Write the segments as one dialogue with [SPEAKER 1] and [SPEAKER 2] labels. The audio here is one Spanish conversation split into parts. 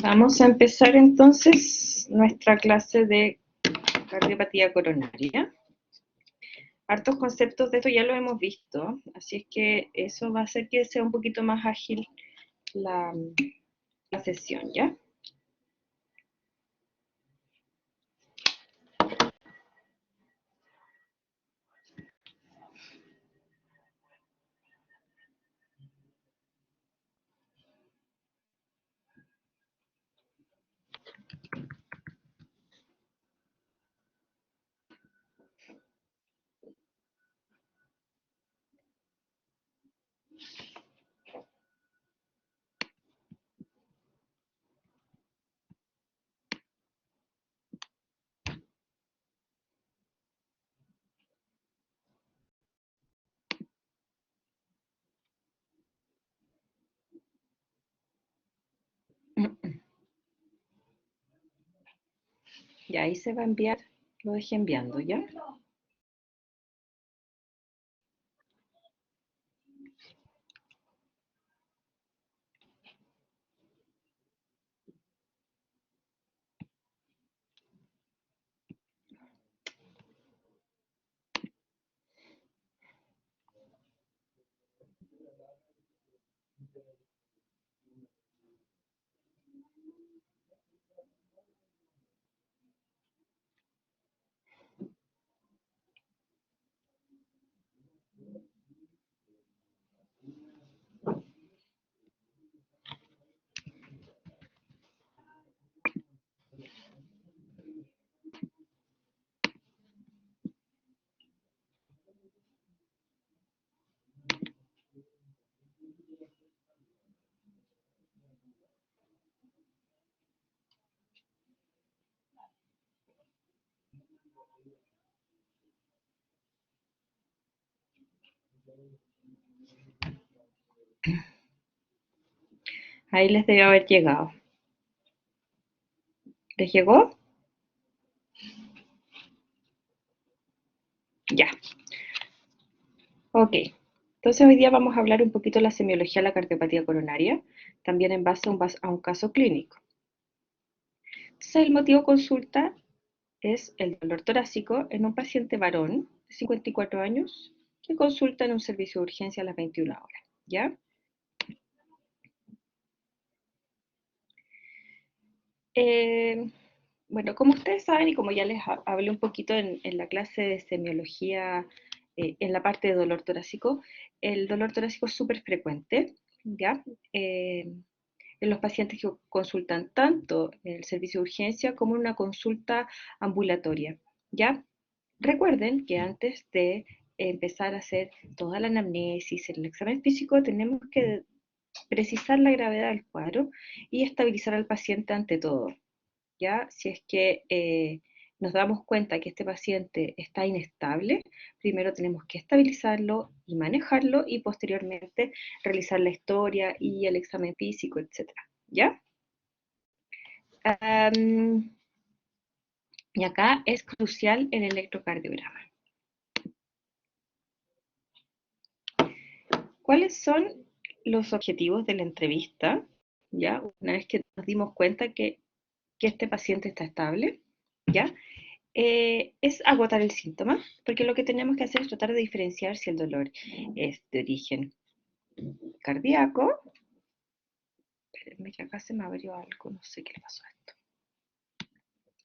[SPEAKER 1] Vamos a empezar entonces nuestra clase de cardiopatía coronaria. Hartos conceptos de esto ya lo hemos visto, así es que eso va a hacer que sea un poquito más ágil la sesión, ¿ya? Y ahí se va a enviar, lo dejé enviando, ¿ya? Ahí les debe haber llegado. ¿Les llegó? Ya. Ok. Entonces hoy día vamos a hablar un poquito de la semiología de la cardiopatía coronaria, también en base a un caso clínico. Entonces el motivo de consulta es el dolor torácico en un paciente varón de 54 años que consulta en un servicio de urgencia a las 21 horas, ¿ya? Bueno, como ustedes saben y como ya les hablé un poquito en la clase de semiología, en la parte de dolor torácico, el dolor torácico es súper frecuente, ¿ya? En los pacientes que consultan tanto en el servicio de urgencia como en una consulta ambulatoria, ¿ya? Recuerden que antes de empezar a hacer toda la anamnesis, el examen físico, tenemos que precisar la gravedad del cuadro y estabilizar al paciente ante todo, ¿ya? Si es que nos damos cuenta que este paciente está inestable, primero tenemos que estabilizarlo y manejarlo y posteriormente realizar la historia y el examen físico, etcétera, ¿ya? Y acá es crucial el electrocardiograma. ¿Cuáles son los objetivos de la entrevista? ¿Ya? Una vez que nos dimos cuenta que este paciente está estable, ¿ya? Es agotar el síntoma, porque lo que tenemos que hacer es tratar de diferenciar si el dolor es de origen cardíaco. Espérenme que acá se me abrió algo, no sé qué le pasó a esto.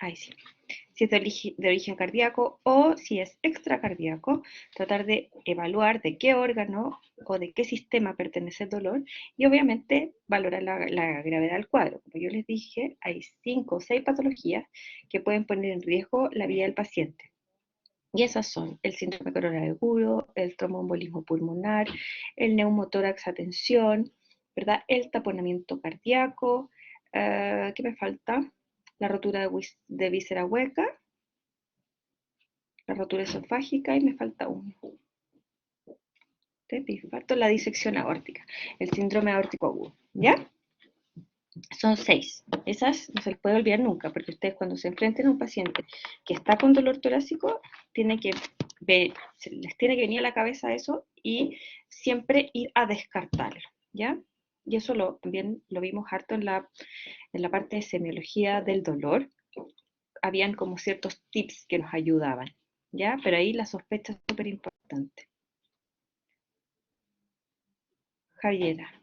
[SPEAKER 1] Ahí sí. Si es de origen cardíaco o si es extracardíaco, tratar de evaluar de qué órgano o de qué sistema pertenece el dolor y obviamente valorar la gravedad del cuadro. Como yo les dije, hay 5 o 6 patologías que pueden poner en riesgo la vida del paciente. Y esas son el síndrome coronario agudo, el tromboembolismo pulmonar, el neumotórax a tensión, ¿verdad? El taponamiento cardíaco, ¿qué me falta? La rotura de víscera hueca, la rotura esofágica y me falta uno. Me falta la disección aórtica, el síndrome aórtico agudo, ¿ya? Son 6. Esas no se les puede olvidar nunca, porque ustedes cuando se enfrenten a un paciente que está con dolor torácico, les tiene que venir a la cabeza eso y siempre ir a descartarlo, ¿ya? Y eso también lo vimos harto en la parte de semiología del dolor. Habían como ciertos tips que nos ayudaban, ¿ya? Pero ahí la sospecha es súper importante. Javiera.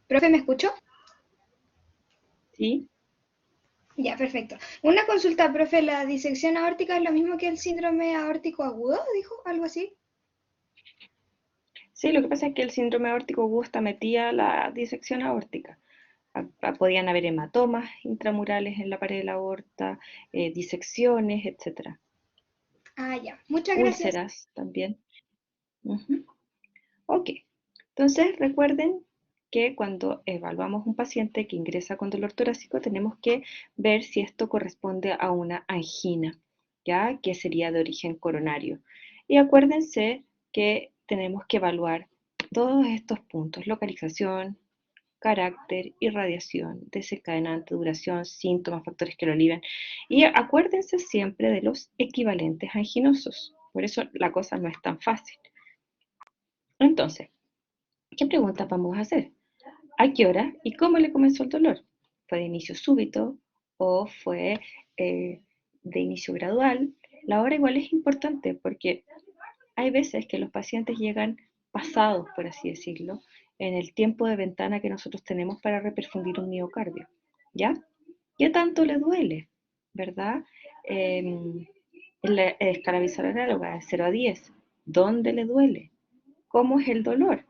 [SPEAKER 2] Profe, ¿me escucho?
[SPEAKER 1] ¿Sí?
[SPEAKER 2] Ya, perfecto. Una consulta, profe, ¿la disección aórtica es lo mismo que el síndrome aórtico agudo? ¿Dijo algo así?
[SPEAKER 1] Sí, lo que pasa es que el síndrome aórtico agudo está metida la disección aórtica. Podían haber hematomas intramurales en la pared de la aorta, disecciones, etcétera.
[SPEAKER 2] Ah, ya. Muchas gracias.
[SPEAKER 1] Úlceras también. Ujú. Ok, entonces recuerden que cuando evaluamos un paciente que ingresa con dolor torácico tenemos que ver si esto corresponde a una angina, ya que sería de origen coronario. Y acuérdense que tenemos que evaluar todos estos puntos: localización, carácter, irradiación, desencadenante, duración, síntomas, factores que lo alivian. Y acuérdense siempre de los equivalentes anginosos. Por eso la cosa no es tan fácil. Entonces, ¿qué preguntas vamos a hacer? ¿A qué hora y cómo le comenzó el dolor? ¿Fue de inicio súbito o fue de inicio gradual? La hora igual es importante porque hay veces que los pacientes llegan pasados, por así decirlo, en el tiempo de ventana que nosotros tenemos para reperfundir un miocardio. ¿Ya? ¿Qué tanto le duele? ¿Verdad? En la escala visual análoga de 0 a 10, ¿dónde le duele? ¿Cómo es el dolor?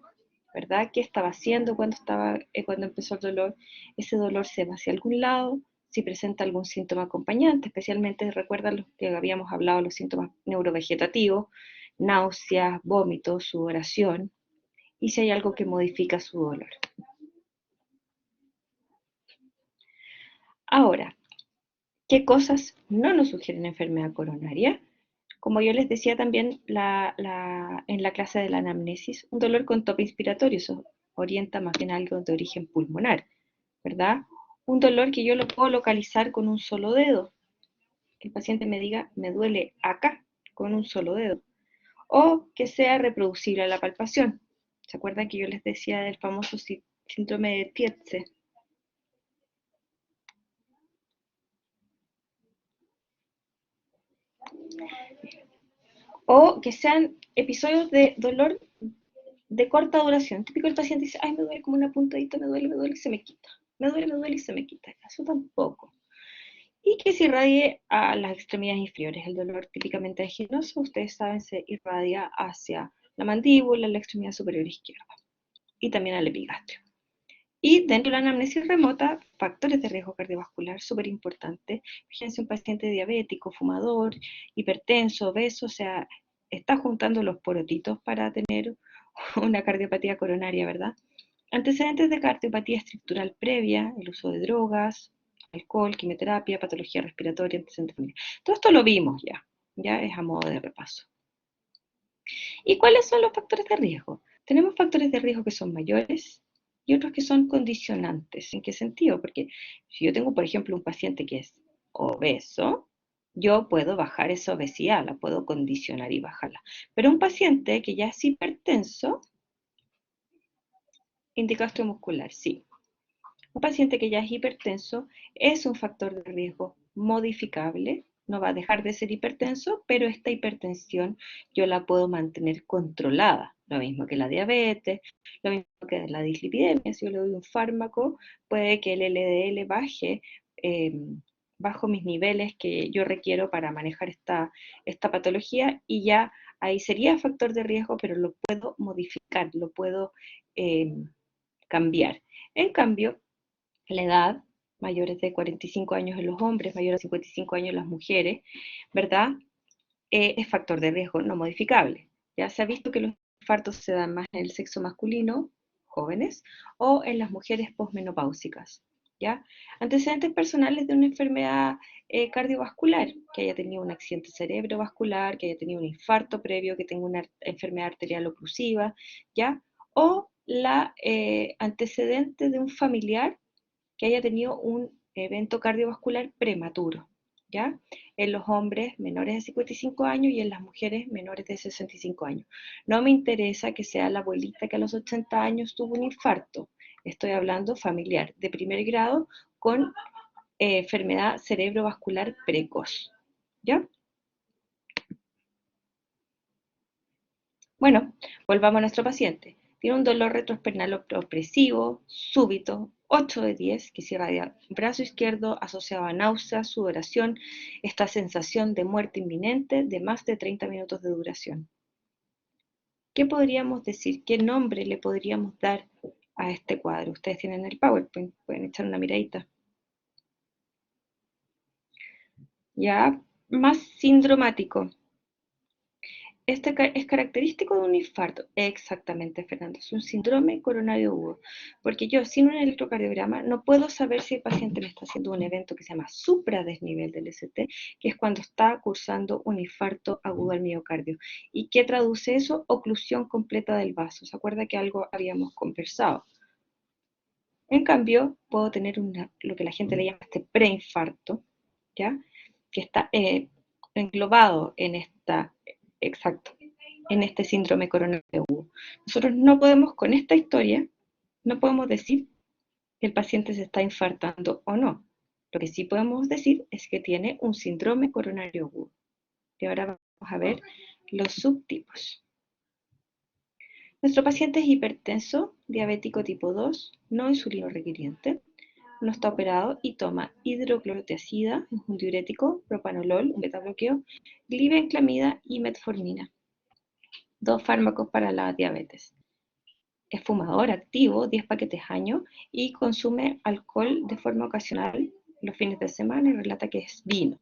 [SPEAKER 1] ¿Verdad? ¿Qué estaba haciendo cuando empezó el dolor? ¿Ese dolor se va hacia algún lado? Si presenta algún síntoma acompañante, especialmente recuerda los que habíamos hablado, los síntomas neurovegetativos, náuseas, vómitos, sudoración, y si hay algo que modifica su dolor. Ahora, ¿qué cosas no nos sugieren enfermedad coronaria? Como yo les decía también en la clase de la anamnesis, un dolor con tope inspiratorio, eso orienta más bien a algo de origen pulmonar, ¿verdad? Un dolor que yo lo puedo localizar con un solo dedo, que el paciente me diga, me duele acá, con un solo dedo, o que sea reproducible a la palpación. ¿Se acuerdan que yo les decía del famoso síndrome de Tietze? O que sean episodios de dolor de corta duración. Típico el paciente dice, ay, me duele como una puntadita, me duele y se me quita. Me duele y se me quita. Eso tampoco. Y que se irradie a las extremidades inferiores. El dolor típicamente anginoso, ustedes saben, se irradia hacia la mandíbula, la extremidad superior izquierda, y también al epigastrio. Y dentro de la anamnesis remota, factores de riesgo cardiovascular súper importantes. Fíjense, un paciente diabético, fumador, hipertenso, obeso, o sea, está juntando los porotitos para tener una cardiopatía coronaria, ¿verdad? Antecedentes de cardiopatía estructural previa, el uso de drogas, alcohol, quimioterapia, patología respiratoria, antecedentes familiares. Todo esto lo vimos ya es a modo de repaso. ¿Y cuáles son los factores de riesgo? Tenemos factores de riesgo que son mayores y otros que son condicionantes. ¿En qué sentido? Porque si yo tengo, por ejemplo, un paciente que es obeso, yo puedo bajar esa obesidad, la puedo condicionar y bajarla. Pero un paciente que ya es hipertenso, indicastro muscular, sí. Un paciente que ya es hipertenso es un factor de riesgo modificable, no va a dejar de ser hipertenso, pero esta hipertensión yo la puedo mantener controlada. Lo mismo que la diabetes, lo mismo que la dislipidemia. Si yo le doy un fármaco, puede que el LDL baje eh, bajo mis niveles que yo requiero para manejar esta patología, y ya ahí sería factor de riesgo, pero lo puedo modificar, lo puedo cambiar. En cambio, la edad, mayores de 45 años en los hombres, mayores de 55 años en las mujeres, ¿verdad? Es factor de riesgo no modificable. Ya se ha visto que los infartos se dan más en el sexo masculino, jóvenes, o en las mujeres posmenopáusicas. ¿ya? Antecedentes personales de una enfermedad cardiovascular, que haya tenido un accidente cerebrovascular, que haya tenido un infarto previo, que tenga una enfermedad arterial oclusiva, ¿ya? O la antecedente de un familiar que haya tenido un evento cardiovascular prematuro, ¿ya? En los hombres menores de 55 años y en las mujeres menores de 65 años. No me interesa que sea la abuelita que a los 80 años tuvo un infarto. Estoy hablando familiar de primer grado con enfermedad cerebrovascular precoz, ¿ya? Bueno, volvamos a nuestro paciente. Tiene un dolor retroespinal opresivo, súbito, 8 de 10, que se irradia brazo izquierdo asociado a náuseas, sudoración, esta sensación de muerte inminente de más de 30 minutos de duración. ¿Qué podríamos decir? ¿Qué nombre le podríamos dar a este cuadro? Ustedes tienen el PowerPoint, pueden echar una miradita. Ya, más sindromático. Este es característico de un infarto. Exactamente, Fernando. Es un síndrome coronario agudo. Porque yo, sin un electrocardiograma, no puedo saber si el paciente me está haciendo un evento que se llama supradesnivel del ST, que es cuando está cursando un infarto agudo al miocardio. ¿Y qué traduce eso? Oclusión completa del vaso. ¿Se acuerda que algo habíamos conversado? En cambio, puedo tener lo que la gente le llama este preinfarto, ¿ya? Que está englobado en exacto, en este síndrome coronario agudo. Nosotros no podemos, con esta historia, no podemos decir que el paciente se está infartando o no. Lo que sí podemos decir es que tiene un síndrome coronario agudo. Y ahora vamos a ver los subtipos. Nuestro paciente es hipertenso, diabético tipo 2, no insulino requiriente, no está operado y toma hidroclorotiazida, un diurético, propanolol, un betabloqueo, glibenclamida y metformina, 2 fármacos para la diabetes. Es fumador activo, 10 paquetes año, y consume alcohol de forma ocasional los fines de semana y relata que es vino.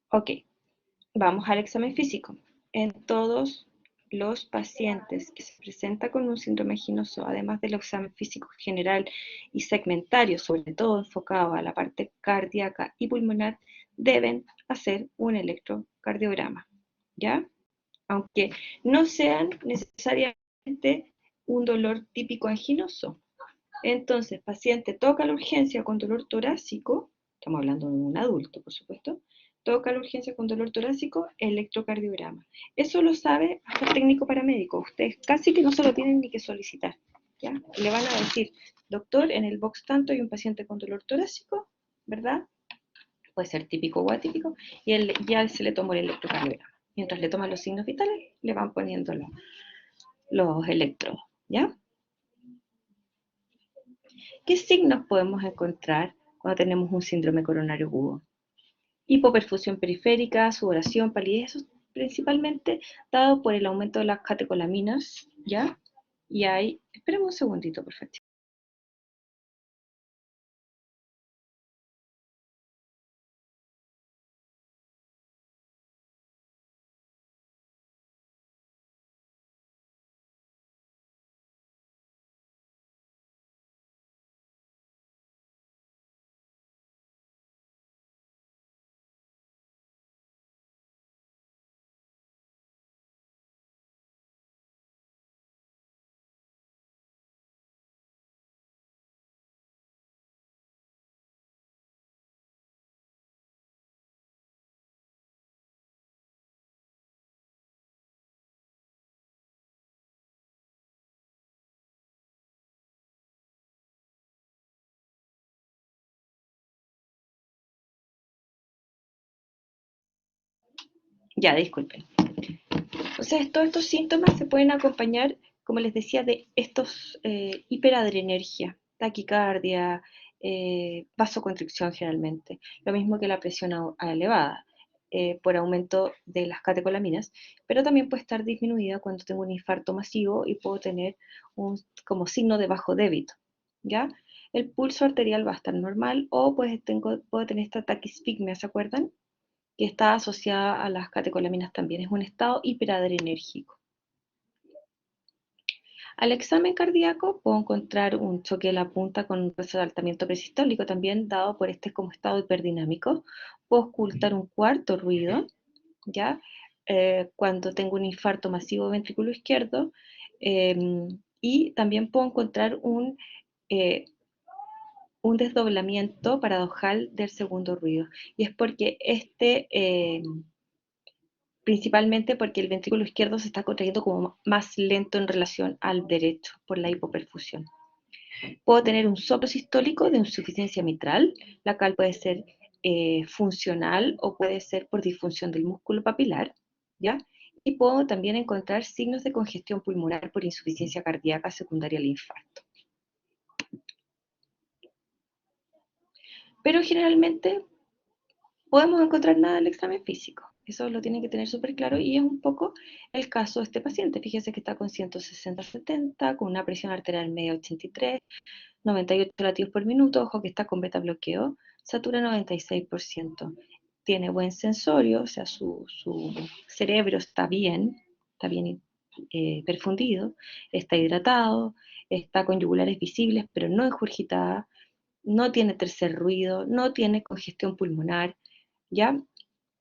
[SPEAKER 1] Ok, vamos al examen físico. En todos los pacientes que se presentan con un síndrome ginoso, además del examen físico general y segmentario, sobre todo enfocado a la parte cardíaca y pulmonar, deben hacer un electrocardiograma, ¿ya? Aunque no sean necesariamente un dolor típico anginoso. Entonces, paciente toca la urgencia con dolor torácico, estamos hablando de un adulto, por supuesto, toca la urgencia con dolor torácico, electrocardiograma. Eso lo sabe hasta el técnico paramédico. Ustedes casi que no se lo tienen ni que solicitar, ¿ya? Le van a decir, doctor, en el box tanto hay un paciente con dolor torácico, ¿verdad? Puede ser típico o atípico, y ya se le tomó el electrocardiograma. Mientras le toman los signos vitales, le van poniendo los electrodos, ¿ya? ¿Qué signos podemos encontrar cuando tenemos un síndrome coronario agudo? Hipoperfusión periférica, sudoración, palidez, eso principalmente dado por el aumento de las catecolaminas, ¿ya? Y hay, esperemos un segundito, perfecto. Ya, disculpen. Entonces, todos estos síntomas se pueden acompañar, como les decía, de estos hiperadrenergia, taquicardia, vasoconstricción generalmente, lo mismo que la presión elevada por aumento de las catecolaminas, pero también puede estar disminuida cuando tengo un infarto masivo y puedo tener como signo de bajo débito, ¿ya? El pulso arterial va a estar normal o pues puedo tener esta taquisfigmia, ¿se acuerdan? Que está asociada a las catecolaminas también. Es un estado hiperadrenérgico. Al examen cardíaco puedo encontrar un choque de la punta con un resaltamiento presistólico también dado por este como estado hiperdinámico. Puedo ocultar un cuarto ruido, ¿ya? Cuando tengo un infarto masivo ventrículo izquierdo, y también puedo encontrar eh, un desdoblamiento paradojal del segundo ruido. Y es porque principalmente porque el ventrículo izquierdo se está contrayendo como más lento en relación al derecho por la hipoperfusión. Puedo tener un soplo sistólico de insuficiencia mitral, la cual puede ser funcional o puede ser por disfunción del músculo papilar, ¿ya? Y puedo también encontrar signos de congestión pulmonar por insuficiencia cardíaca secundaria al infarto. Pero generalmente podemos encontrar nada en el examen físico. Eso lo tienen que tener súper claro y es un poco el caso de este paciente. Fíjese que está con 160/70, con una presión arterial media 83, 98 latidos por minuto, ojo que está con beta bloqueo, satura 96%. Tiene buen sensorio, o sea, su cerebro está bien perfundido, está hidratado, está con yugulares visibles, pero no engurgitada, no tiene tercer ruido, no tiene congestión pulmonar, ¿ya?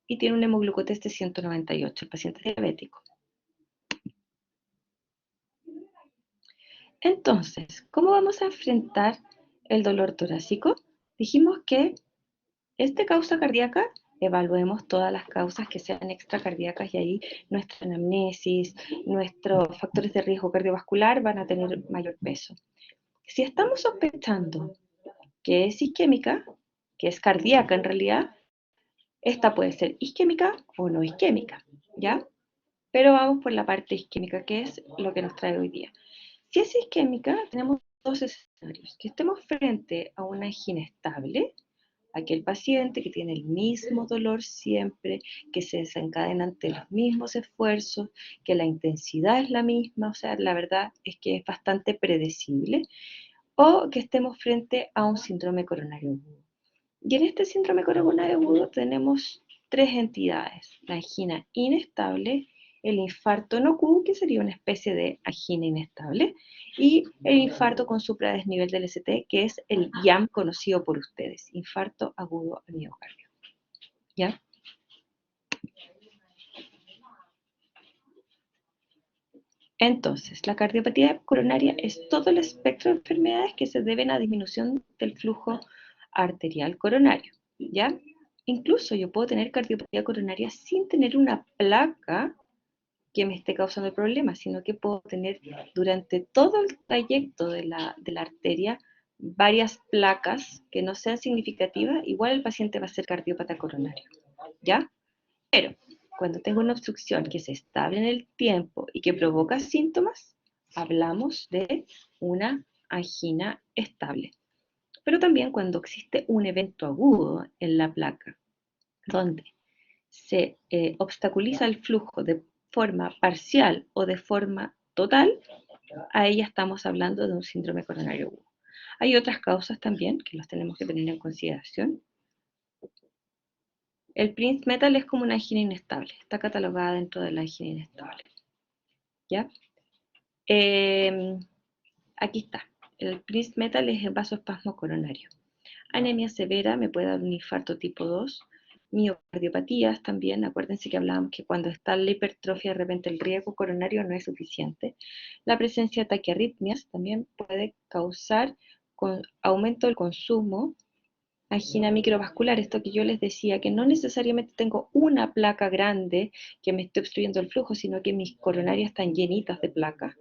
[SPEAKER 1] Y tiene un hemoglucotés de 198, el paciente es diabético. Entonces, ¿cómo vamos a enfrentar el dolor torácico? Dijimos que causa cardíaca, evaluemos todas las causas que sean extracardíacas y ahí nuestra anamnesis, nuestros factores de riesgo cardiovascular van a tener mayor peso. Si estamos sospechando que es isquémica, que es cardíaca en realidad, esta puede ser isquémica o no isquémica, ¿ya? Pero vamos por la parte isquémica, que es lo que nos trae hoy día. Si es isquémica, tenemos dos escenarios. Que estemos frente a una angina estable, aquel paciente que tiene el mismo dolor siempre, que se desencadena ante los mismos esfuerzos, que la intensidad es la misma, o sea, la verdad es que es bastante predecible, o que estemos frente a un síndrome coronario agudo. Y en este síndrome coronario agudo tenemos tres entidades: la angina inestable, el infarto no Q, que sería una especie de angina inestable, y el infarto con supradesnivel del ST, que es el IAM conocido por ustedes, infarto agudo al miocardio. ¿Ya? Entonces, la cardiopatía coronaria es todo el espectro de enfermedades que se deben a disminución del flujo arterial coronario, ¿ya? Incluso yo puedo tener cardiopatía coronaria sin tener una placa que me esté causando el problema, sino que puedo tener durante todo el trayecto de la arteria varias placas que no sean significativas, igual el paciente va a ser cardiópata coronario, ¿ya? Pero cuando tengo una obstrucción que es estable en el tiempo y que provoca síntomas, hablamos de una angina estable. Pero también cuando existe un evento agudo en la placa, donde se obstaculiza el flujo de forma parcial o de forma total, ahí ya estamos hablando de un síndrome coronario agudo. Hay otras causas también que las tenemos que tener en consideración. El Prince Metal es como una angina inestable, está catalogada dentro de la angina inestable. ¿Ya? Aquí está. El Prince Metal es el vasoespasmo coronario. Anemia severa me puede dar un infarto tipo 2, miocardiopatías también. Acuérdense que hablábamos que cuando está la hipertrofia, de repente el riesgo coronario no es suficiente. La presencia de taquiarritmias también puede causar aumento del consumo. Angina microvascular, esto que yo les decía, que no necesariamente tengo una placa grande que me esté obstruyendo el flujo, sino que mis coronarias están llenitas de placas,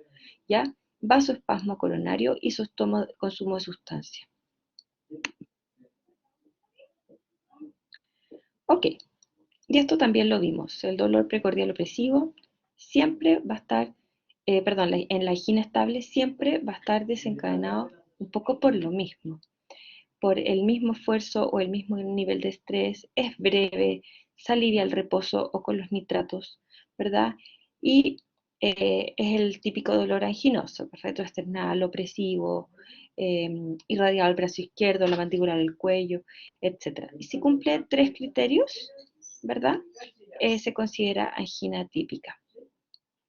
[SPEAKER 1] ¿ya? Vasoespasmo coronario y consumo de sustancia. Ok, y esto también lo vimos, el dolor precordial opresivo siempre va a estar, en la angina estable siempre va a estar desencadenado un poco por lo mismo, por el mismo esfuerzo o el mismo nivel de estrés, es breve, se alivia el reposo o con los nitratos, ¿verdad? Y es el típico dolor anginoso, retroesternal, opresivo, irradiado al brazo izquierdo, la mandíbula del cuello, etc. Y si cumple tres criterios, ¿verdad? Se considera angina típica,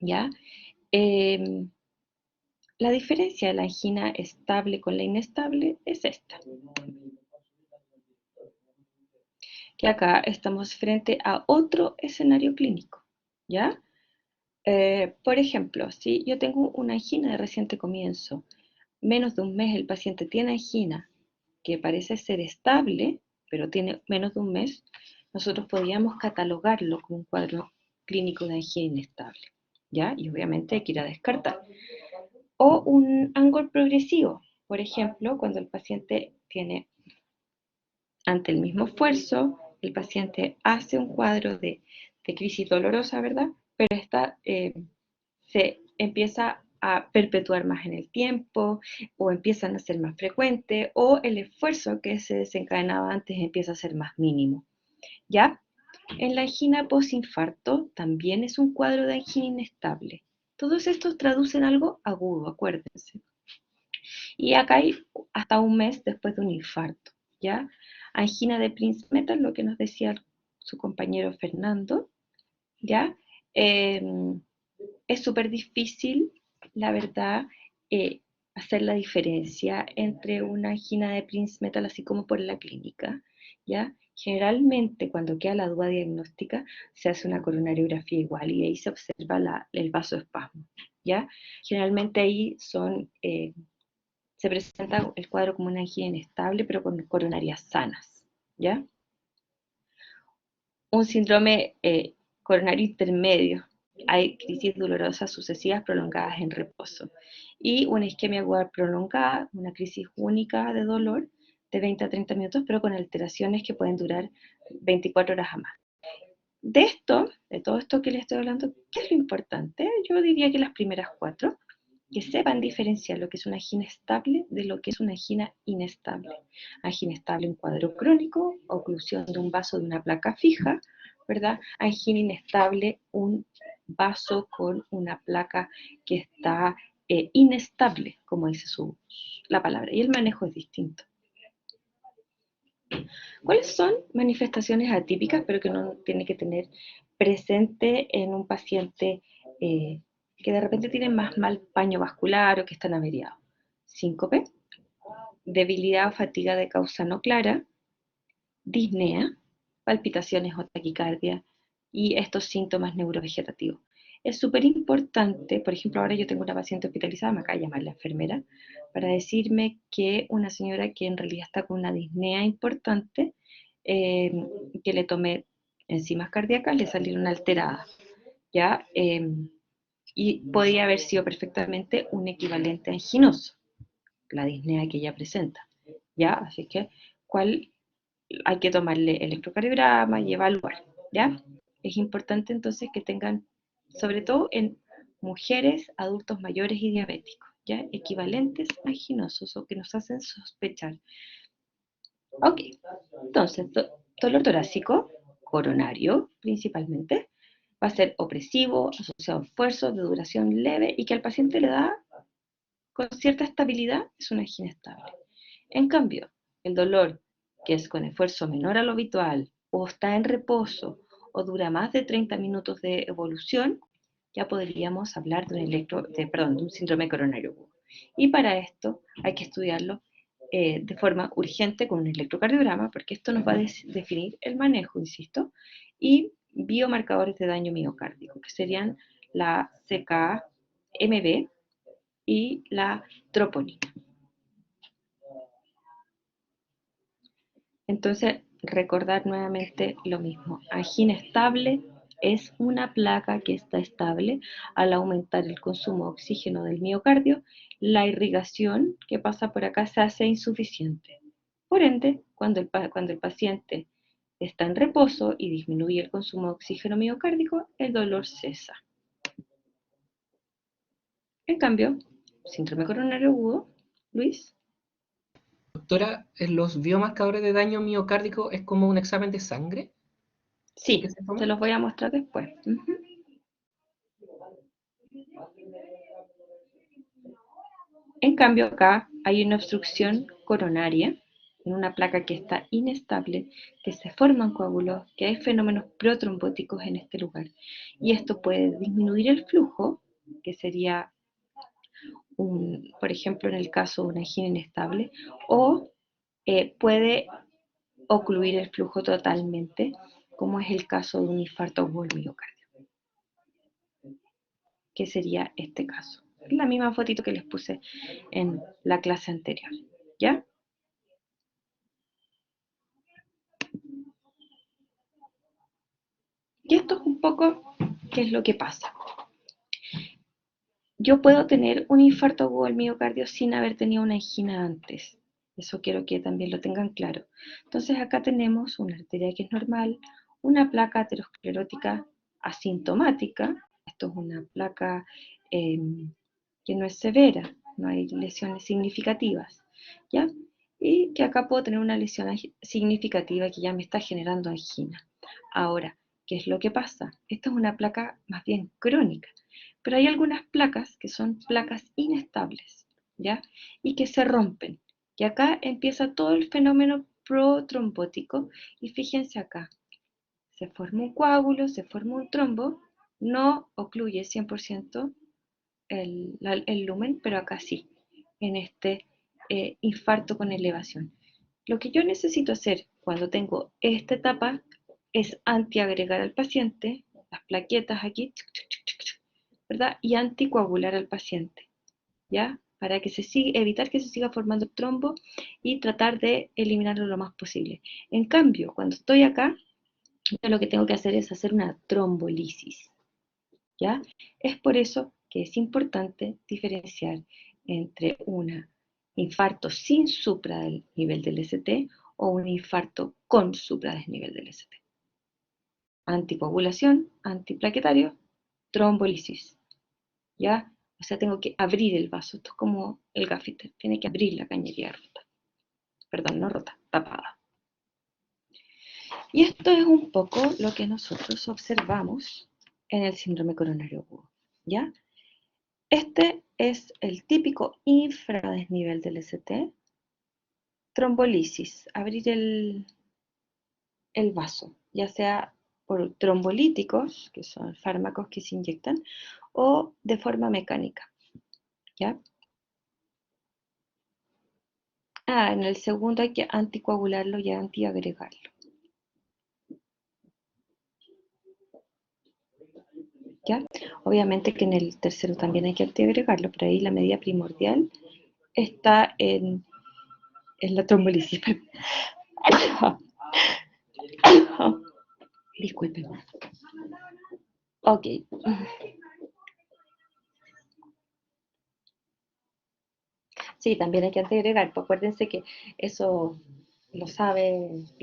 [SPEAKER 1] ¿ya? La diferencia de la angina estable con la inestable es esta. Que acá estamos frente a otro escenario clínico, ¿ya? Por ejemplo, si yo tengo una angina de reciente comienzo, menos de un mes el paciente tiene angina que parece ser estable, pero tiene menos de un mes, nosotros podríamos catalogarlo como un cuadro clínico de angina inestable, ¿ya? Y obviamente hay que ir a descartar. O un ángulo progresivo, por ejemplo, cuando el paciente tiene, ante el mismo esfuerzo, el paciente hace un cuadro de crisis dolorosa, ¿verdad? Pero esta se empieza a perpetuar más en el tiempo, o empiezan a ser más frecuentes, o el esfuerzo que se desencadenaba antes empieza a ser más mínimo, ¿ya? En la angina postinfarto también es un cuadro de angina inestable. Todos estos traducen algo agudo, acuérdense. Y acá hay hasta un mes después de un infarto, ¿ya? Angina de Prinzmetal, lo que nos decía su compañero Fernando, ¿ya? Eh, es súper difícil, la verdad, hacer la diferencia entre una angina de Prinzmetal así como por la clínica, ¿ya? Generalmente, cuando queda la duda diagnóstica, se hace una coronariografía igual y ahí se observa el vasoespasmo, ¿ya? Generalmente ahí se presenta el cuadro como una angina inestable, pero con coronarias sanas, ¿ya? Un síndrome coronario intermedio. Hay crisis dolorosas sucesivas prolongadas en reposo. Y una isquemia aguda prolongada, una crisis única de dolor de 20 a 30 minutos, pero con alteraciones que pueden durar 24 horas a más. De todo esto que les estoy hablando, ¿qué es lo importante? Yo diría que las primeras 4, que sepan diferenciar lo que es una angina estable de lo que es una angina inestable. Angina estable, un cuadro crónico, oclusión de un vaso de una placa fija, ¿verdad? Angina inestable, un vaso con una placa que está inestable, como dice la palabra, y el manejo es distinto. ¿Cuáles son manifestaciones atípicas, pero que uno tiene que tener presente en un paciente que de repente tiene más mal paño vascular o que están averiados? Síncope, debilidad o fatiga de causa no clara, disnea, palpitaciones o taquicardia y estos síntomas neurovegetativos. Es súper importante, por ejemplo, ahora yo tengo una paciente hospitalizada, me acaba de llamar la enfermera, para decirme que una señora que en realidad está con una disnea importante, eh, que le tomé enzimas cardíacas, le salieron alteradas, ¿ya? Y podría haber sido perfectamente un equivalente anginoso, la disnea que ella presenta, ¿ya? Así que, ¿cuál hay que tomarle electrocardiograma y evaluar, ¿ya? Es importante entonces que tengan, sobre todo en mujeres, adultos mayores y diabéticos, ¿ya? Equivalentes anginosos o que nos hacen sospechar. Ok, entonces, dolor torácico, coronario principalmente, va a ser opresivo, asociado a esfuerzo, de duración leve y que al paciente le da con cierta estabilidad, es una angina estable. En cambio, el dolor que es con esfuerzo menor a lo habitual, o está en reposo, o dura más de 30 minutos de evolución, ya podríamos hablar de un síndrome coronario agudo. Y para esto hay que estudiarlo de forma urgente con un electrocardiograma, porque esto nos va a definir el manejo, insisto, y biomarcadores de daño miocárdico, que serían la CK-MB y la troponina. Entonces, recordar nuevamente lo mismo. Angina estable es una placa que está estable al aumentar el consumo de oxígeno del miocardio. La irrigación que pasa por acá se hace insuficiente. Por ende, cuando el paciente está en reposo y disminuye el consumo de oxígeno miocárdico, el dolor cesa. En cambio, síndrome coronario agudo, Luis.
[SPEAKER 3] Doctora, ¿los biomarcadores de daño miocárdico es como un examen de sangre?
[SPEAKER 1] Sí, te los voy a mostrar después. En cambio, acá hay una obstrucción coronaria en una placa que está inestable, que se forman coágulos, que hay fenómenos protrombóticos en este lugar. Y esto puede disminuir el flujo, que sería por ejemplo, en el caso de una angina inestable, o puede ocluir el flujo totalmente, como es el caso de un infarto agudo del miocardio, que sería este caso. La misma fotito que les puse en la clase anterior, ¿ya? Y esto es un poco qué es lo que pasa. Yo puedo tener un infarto agudo del miocardio sin haber tenido una angina antes. Eso quiero que también lo tengan claro. Entonces acá tenemos una arteria que es normal, una placa aterosclerótica asintomática. Esto es una placa que no es severa, no hay lesiones significativas, ¿ya? Y que acá puedo tener una lesión significativa que ya me está generando angina. Ahora, ¿qué es lo que pasa? Esta es una placa más bien crónica, pero hay algunas placas que son placas inestables, ¿ya? Y que se rompen. Y acá empieza todo el fenómeno protrombótico, y fíjense acá, se forma un coágulo, se forma un trombo, no ocluye 100% el lumen, pero acá sí, en este infarto con elevación. Lo que yo necesito hacer cuando tengo esta etapa es antiagregar al paciente, las plaquetas aquí, ¿verdad? Y anticoagular al paciente, ¿ya? Para que evitar que se siga formando trombo y tratar de eliminarlo lo más posible. En cambio, cuando estoy acá, yo lo que tengo que hacer es hacer una trombolisis, ¿ya? Es por eso que es importante diferenciar entre un infarto sin supradesnivel del ST o un infarto con supradesnivel del ST. Anticoagulación, antiplaquetario, trombolisis, ¿ya? O sea, tengo que abrir el vaso. Esto es como el gaffiter, tiene que abrir la cañería rota. Perdón, no rota, tapada. Y esto es un poco lo que nosotros observamos en el síndrome coronario agudo, ¿ya? Este es el típico infradesnivel del ST. Trombolisis, abrir el vaso, ya sea por trombolíticos, que son fármacos que se inyectan, o de forma mecánica, ¿ya? En el segundo hay que anticoagularlo y antiagregarlo, ¿ya? Obviamente que en el tercero también hay que antiagregarlo, pero ahí la medida primordial está en la trombolisis. Disculpen. Ok. Sí, también hay que antiagregar, pues acuérdense que eso lo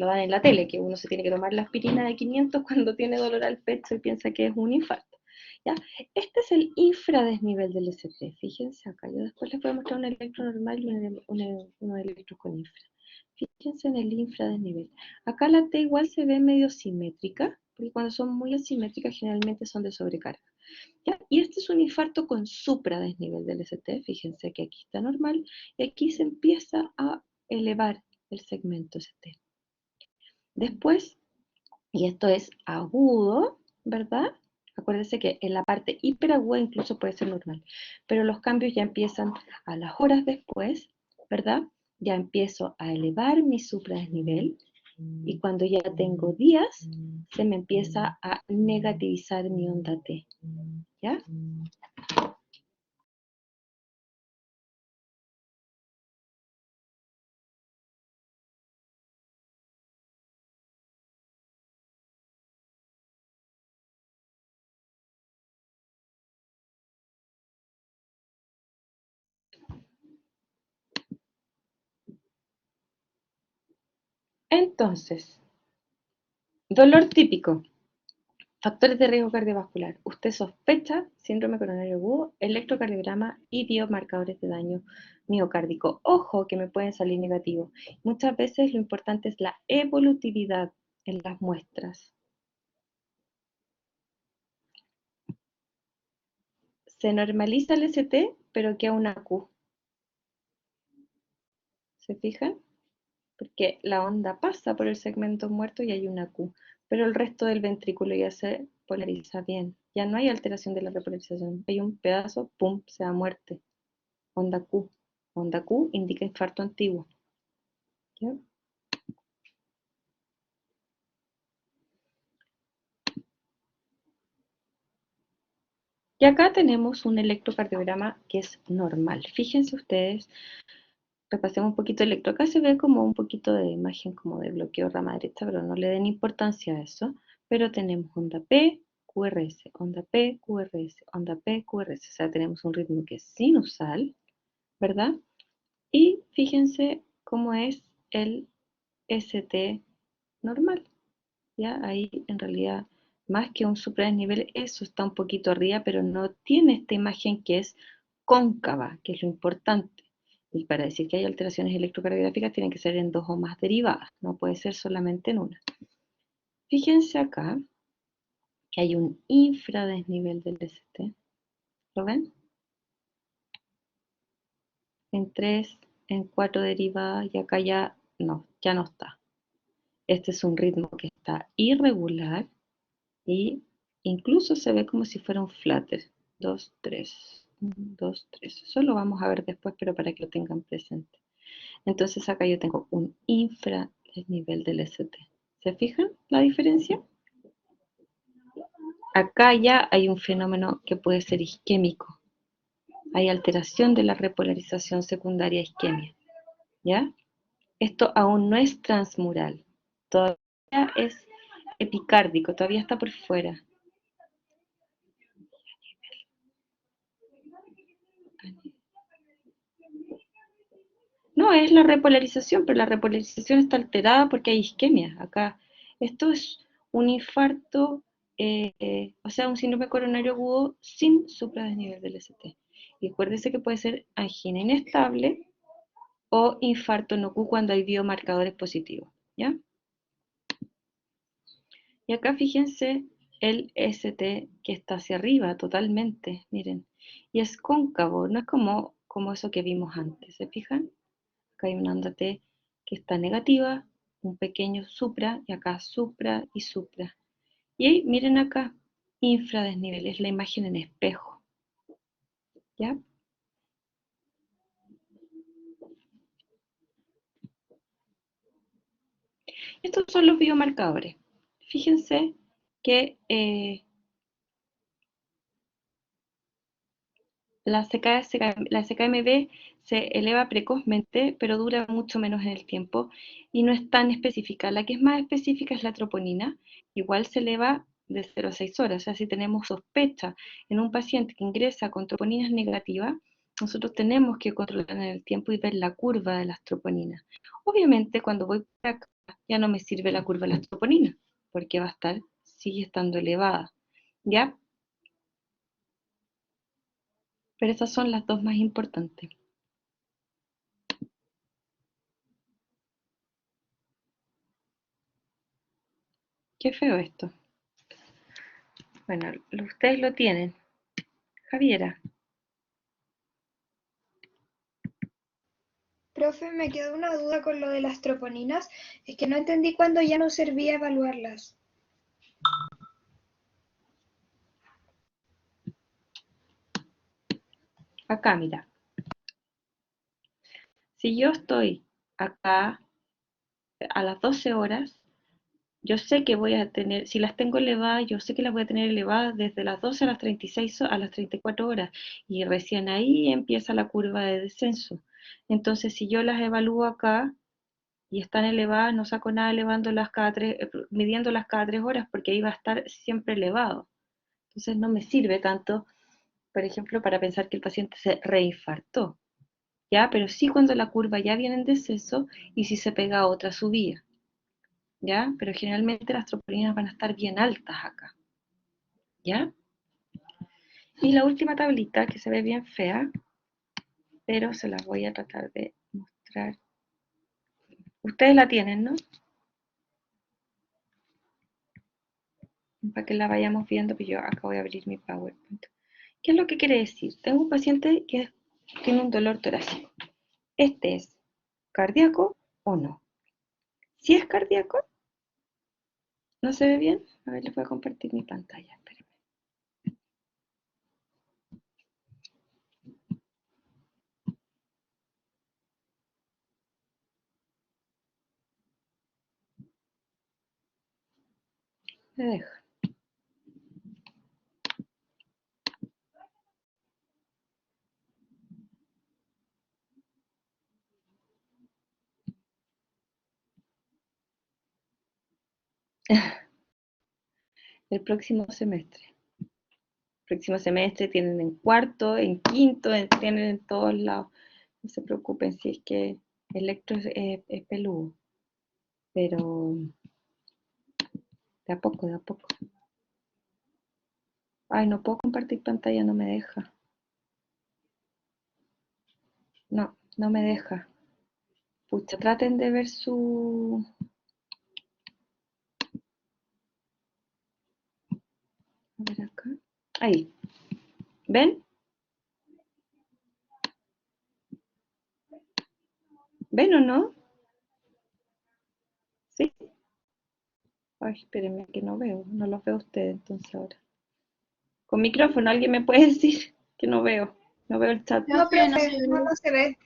[SPEAKER 1] dan en la tele, que uno se tiene que tomar la aspirina de 500 cuando tiene dolor al pecho y piensa que es un infarto, ¿ya? Este es el infradesnivel del ST, fíjense acá, yo después les voy a mostrar un electro normal y uno de electros con infra. Fíjense en el infradesnivel. Acá la T igual se ve medio simétrica, porque cuando son muy asimétricas generalmente son de sobrecarga. ¿Ya? Y este es un infarto con supradesnivel del ST, fíjense que aquí está normal, y aquí se empieza a elevar el segmento ST. Después, y esto es agudo, ¿verdad? Acuérdense que en la parte hiperaguda incluso puede ser normal, pero los cambios ya empiezan a las horas después, ¿verdad? Ya empiezo a elevar mi supradesnivel, y cuando ya tengo días, se me empieza a negativizar mi onda T, ¿ya? Entonces, dolor típico, factores de riesgo cardiovascular. Usted sospecha síndrome coronario agudo, electrocardiograma y biomarcadores de daño miocárdico. Ojo que me pueden salir negativos. Muchas veces lo importante es la evolutividad en las muestras. Se normaliza el ST, pero queda una Q. ¿Se fijan? Porque la onda pasa por el segmento muerto y hay una Q, pero el resto del ventrículo ya se polariza bien, ya no hay alteración de la repolarización, hay un pedazo, pum, se da muerte. onda Q. Onda Q indica infarto antiguo. ¿Ya? Y acá tenemos un electrocardiograma que es normal. Fíjense ustedes, repasemos un poquito el electro. Acá se ve como un poquito de imagen como de bloqueo rama derecha, pero no le den importancia a eso. Pero tenemos onda P, QRS, onda P, QRS, onda P, QRS. O sea, tenemos un ritmo que es sinusal, ¿verdad? Y fíjense cómo es el ST normal. ¿Ya? Ahí en realidad, más que un supradesnivel, eso está un poquito arriba, pero no tiene esta imagen que es cóncava, que es lo importante. Y para decir que hay alteraciones electrocardiográficas tienen que ser en dos o más derivadas, no puede ser solamente en una. Fíjense acá que hay un infradesnivel del ST. ¿Lo ven? En 3, en 4 derivadas y acá ya no está. Este es un ritmo que está irregular y incluso se ve como si fuera un flutter. 2, 3, 2, 3. Eso lo vamos a ver después, pero para que lo tengan presente. Entonces acá yo tengo un infradesnivel del ST. ¿Se fijan la diferencia? Acá ya hay un fenómeno que puede ser isquémico. Hay alteración de la repolarización secundaria a isquemia. ¿Ya? Esto aún no es transmural. Todavía es epicárdico, todavía está por fuera. No, es la repolarización, pero la repolarización está alterada porque hay isquemia. Acá, esto es un infarto, o sea, un síndrome coronario agudo sin supradesnivel del ST. Y acuérdense que puede ser angina inestable o infarto no Q cuando hay biomarcadores positivos, ¿ya? Y acá fíjense el ST que está hacia arriba totalmente, miren. Y es cóncavo, no es como eso que vimos antes, ¿se fijan? Acá hay una onda T que está negativa, un pequeño supra, y acá supra y supra. Y ahí, miren acá, infradesnivel, es la imagen en espejo. ¿Ya? Estos son los biomarcadores. Fíjense que la CKMB se eleva precozmente, pero dura mucho menos en el tiempo y no es tan específica. La que es más específica es la troponina, igual se eleva de 0 a 6 horas. O sea, si tenemos sospecha en un paciente que ingresa con troponinas negativas, nosotros tenemos que controlar en el tiempo y ver la curva de las troponinas. Obviamente, cuando voy para acá, ya no me sirve la curva de las troponinas, porque va a estar, sigue estando elevada. ¿Ya? Pero esas son las dos más importantes. Qué feo esto. Bueno, ustedes lo tienen. Javiera.
[SPEAKER 2] Profe, me quedó una duda con lo de las troponinas. Es que no entendí cuándo ya no servía evaluarlas.
[SPEAKER 1] Acá, mira. Si yo estoy acá a las 12 horas, yo sé que voy a tener, si las tengo elevadas, yo sé que las voy a tener elevadas desde las 12 a las 36 a las 34 horas. Y recién ahí empieza la curva de descenso. Entonces, si yo las evalúo acá y están elevadas, no saco nada elevándolas midiéndolas cada 3 horas porque ahí va a estar siempre elevado. Entonces no me sirve tanto, por ejemplo, para pensar que el paciente se reinfartó, ¿ya? Pero sí cuando la curva ya viene en descenso y si se pega a otra subida, ¿ya? Pero generalmente las troponinas van a estar bien altas acá, ¿ya? Y la última tablita, que se ve bien fea, pero se las voy a tratar de mostrar. Ustedes la tienen, ¿no? Para que la vayamos viendo, pues yo acá voy a abrir mi PowerPoint. ¿Qué es lo que quiere decir? Tengo un paciente que tiene un dolor torácico. ¿Este es cardíaco o no? Si es cardíaco, ¿no se ve bien? A ver, les voy a compartir mi pantalla. Espérenme. Me deja. El próximo semestre. Próximo semestre tienen en cuarto, en quinto, tienen en todos lados. No se preocupen si es que Electro es peludo, pero de a poco, de a poco. Ay, no puedo compartir pantalla, no me deja. No, no me deja. Pucha, traten de ver su... A ver acá. Ahí. ¿Ven? ¿Ven o no? Sí. Ay, espérenme que no veo. No los veo a ustedes entonces ahora. Con micrófono, ¿alguien me puede decir que no veo? No veo el chat.
[SPEAKER 2] No,
[SPEAKER 4] Profe, no
[SPEAKER 2] profe,
[SPEAKER 4] se
[SPEAKER 2] no,
[SPEAKER 4] ve.
[SPEAKER 2] no se ve.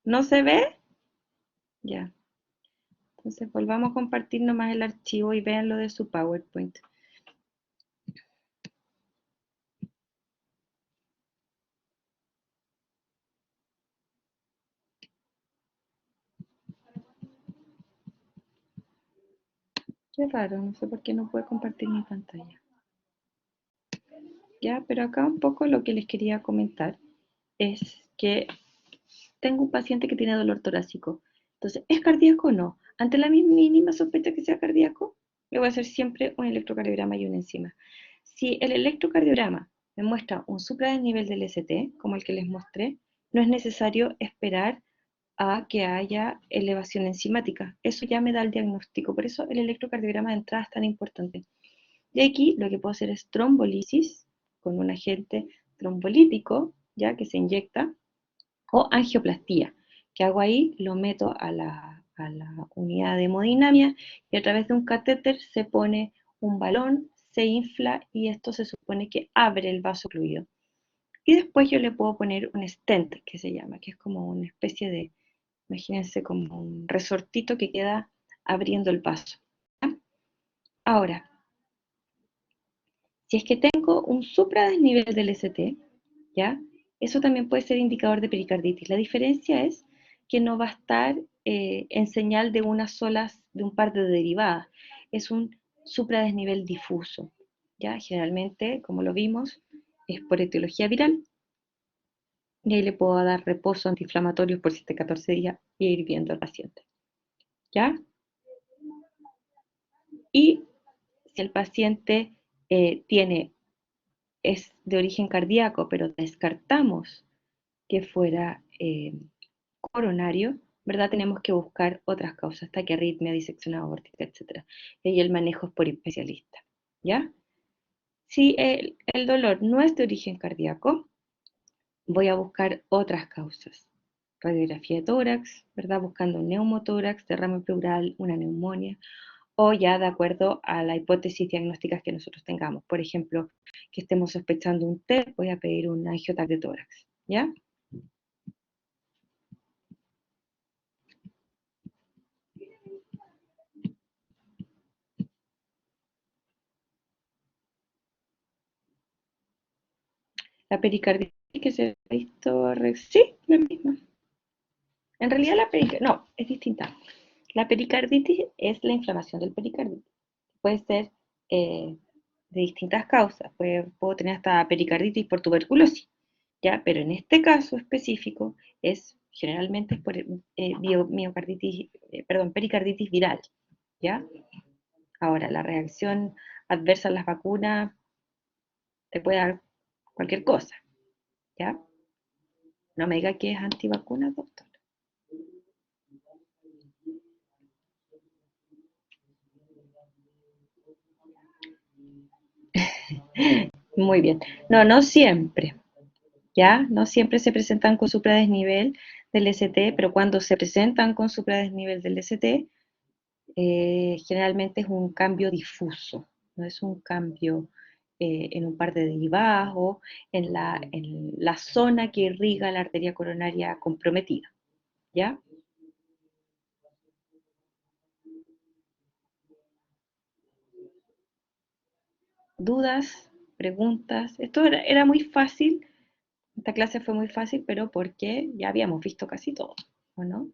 [SPEAKER 1] ¿No se ve? Ya. Entonces volvamos a compartir nomás el archivo y vean lo de su PowerPoint. Qué raro, no sé por qué no puede compartir mi pantalla. Ya, pero acá un poco lo que les quería comentar es que tengo un paciente que tiene dolor torácico. Entonces, ¿es cardíaco o no? Ante la mínima sospecha que sea cardíaco, le voy a hacer siempre un electrocardiograma y una enzima. Si el electrocardiograma me muestra un supradesnivel del ST, como el que les mostré, no es necesario esperar a que haya elevación enzimática. Eso ya me da el diagnóstico. Por eso el electrocardiograma de entrada es tan importante. Y aquí lo que puedo hacer es trombolisis con un agente trombolítico, ya que se inyecta, o angioplastía. ¿Qué hago ahí? Lo meto a la unidad de hemodinamia y a través de un catéter se pone un balón, se infla y esto se supone que abre el vaso ocluido. Y después yo le puedo poner un stent, que se llama, que es como una especie de, imagínense, como un resortito que queda abriendo el vaso. ¿Ya? Ahora, si es que tengo un supradesnivel del ST, ¿ya? Eso también puede ser indicador de pericarditis. La diferencia es que no va a estar en señal de de un par de derivadas. Es un supradesnivel difuso, ¿ya? Generalmente, como lo vimos, es por etiología viral. Y ahí le puedo dar reposo antiinflamatorio por 7-14 días y ir viendo al paciente, ¿ya? Y si el paciente es de origen cardíaco, pero descartamos que fuera coronario, ¿verdad? Tenemos que buscar otras causas, taquiarritmia, disección aórtica, etc. Y el manejo es por especialista, ¿ya? Si el dolor no es de origen cardíaco, voy a buscar otras causas. Radiografía de tórax, ¿verdad? Buscando un neumotórax, derrame pleural, una neumonía, o ya de acuerdo a la hipótesis diagnósticas que nosotros tengamos. Por ejemplo, que estemos sospechando un TEP, voy a pedir un angiotac de tórax, ¿ya? La pericarditis que se ha visto, sí, la misma. En realidad la pericarditis, no, es distinta. La pericarditis es la inflamación del pericardio. Puede ser de distintas causas. Puedo tener hasta pericarditis por tuberculosis, ¿ya? Pero en este caso específico generalmente es por pericarditis viral, ¿ya? Ahora, la reacción adversa a las vacunas te puede dar cualquier cosa, ¿ya? No me diga que es antivacuna, doctor. Muy bien. No, no siempre, ¿ya? No siempre se presentan con supradesnivel del ST, pero cuando se presentan con supradesnivel del ST, generalmente es un cambio difuso, no es un cambio en un par de derivadas o en la zona que irriga la arteria coronaria comprometida, ¿ya? ¿Dudas? ¿Preguntas? Esto era muy fácil. Esta clase fue muy fácil, pero porque ya habíamos visto casi todo, ¿o no?